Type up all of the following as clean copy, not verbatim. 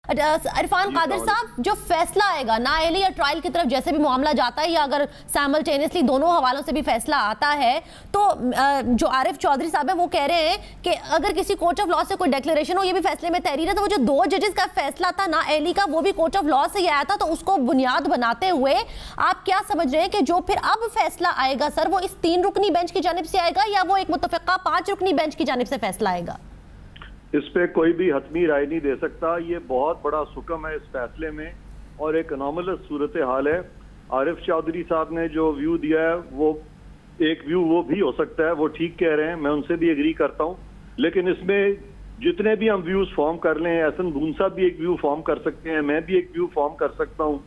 इरफान कादिर साहब, जो फैसला आएगा नाअहली या ट्रायल की तरफ जैसे भी मामला जाता है, या अगर साइमल्टेनियसली दोनों हवालों से भी फैसला आता है, तो जो आरिफ चौधरी साहब है वो कह रहे हैं कि अगर किसी कोर्ट ऑफ लॉ से कोई डिक्लेरेशन हो, ये भी फैसले में तहरीर है, तो वो जो 2 जजेस का फैसला था नाअहली का, वो भी कोर्ट ऑफ लॉ से ही आया था, तो उसको बुनियाद बनाते हुए आप क्या समझ रहे हैं कि जो फिर अब फैसला आएगा सर, वो इस 3 रुकनी बेंच की जानिब से आएगा या वो एक मुतफ़िका 5 रुकनी बेंच की जानिब से फैसला आएगा? इस पे कोई भी हतमी राय नहीं दे सकता। ये बहुत बड़ा सुकम है इस फैसले में और एक अनोमलस सूरत हाल है। आरिफ चौधरी साहब ने जो व्यू दिया है वो एक व्यू वो भी हो सकता है, वो ठीक कह रहे हैं, मैं उनसे भी एग्री करता हूँ, लेकिन इसमें जितने भी हम व्यूज फॉर्म कर लें, एहसन बून साहब भी एक व्यू फॉर्म कर सकते हैं, मैं भी एक व्यू फॉर्म कर सकता हूँ,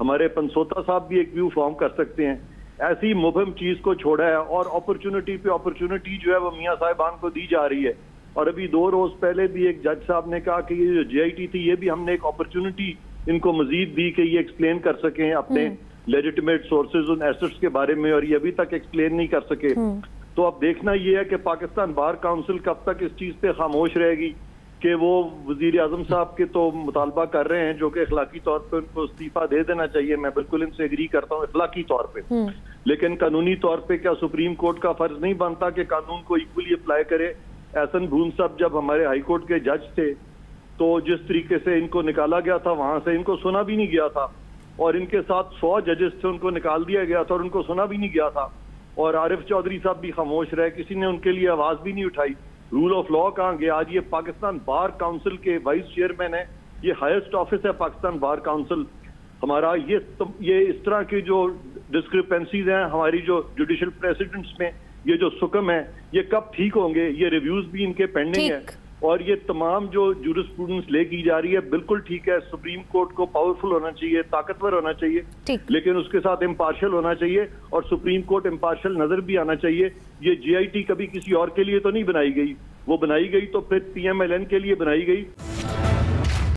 हमारे पंसोता साहब भी एक व्यू फॉर्म कर सकते हैं। ऐसी मुबहम चीज को छोड़ा है और अपॉर्चुनिटी पे अपॉर्चुनिटी जो है वो मियां साहिबान को दी जा रही है। और अभी 2 रोज पहले भी एक जज साहब ने कहा कि ये जो JIT थी, ये भी हमने एक अपॉर्चुनिटी इनको मजीद दी कि ये एक्सप्लेन कर सकें अपने लेजिटिमेट सोर्सेज और एसेट्स के बारे में, और ये अभी तक एक्सप्लेन नहीं कर सके। तो अब देखना ये है कि पाकिस्तान बार काउंसिल कब तक इस चीज पे खामोश रहेगी कि वो वजीर आजम साहब के तो मुतालबा कर रहे हैं जो कि अखलाकी तौर पर उनको इस्तीफा दे देना चाहिए, मैं बिल्कुल इनसे एग्री करता हूँ अखलाकी तौर पे, लेकिन कानूनी तौर पे क्या सुप्रीम कोर्ट का फर्ज नहीं बनता कि कानून को इक्वली अप्लाई करे? एहसन बून साहब जब हमारे हाई कोर्ट के जज थे तो जिस तरीके से इनको निकाला गया था वहां से इनको सुना भी नहीं गया था, और इनके साथ 100 जजेस थे, उनको निकाल दिया गया था और उनको सुना भी नहीं गया था, और आरिफ चौधरी साहब भी खामोश रहे, किसी ने उनके लिए आवाज भी नहीं उठाई। रूल ऑफ लॉ कहाँ गया? आज ये पाकिस्तान बार काउंसिल के वाइस चेयरमैन है, ये हाईएस्ट ऑफिस है पाकिस्तान बार काउंसिल हमारा। ये इस तरह की जो डिस्क्रिपेंसीज हैं हमारी जो जुडिशल प्रेसिडेंट्स में, ये जो सुकम है, ये कब ठीक होंगे? ये रिव्यूज भी इनके पेंडिंग है, और ये तमाम जो जूरिस्प्रूडेंस ले की जा रही है बिल्कुल ठीक है। सुप्रीम कोर्ट को पावरफुल होना चाहिए, ताकतवर होना चाहिए, लेकिन उसके साथ इम्पार्शियल होना चाहिए, और सुप्रीम कोर्ट इम्पार्शियल नजर भी आना चाहिए। ये JIT कभी किसी और के लिए तो नहीं बनाई गई, वो बनाई गई तो फिर PMLN के लिए बनाई गई।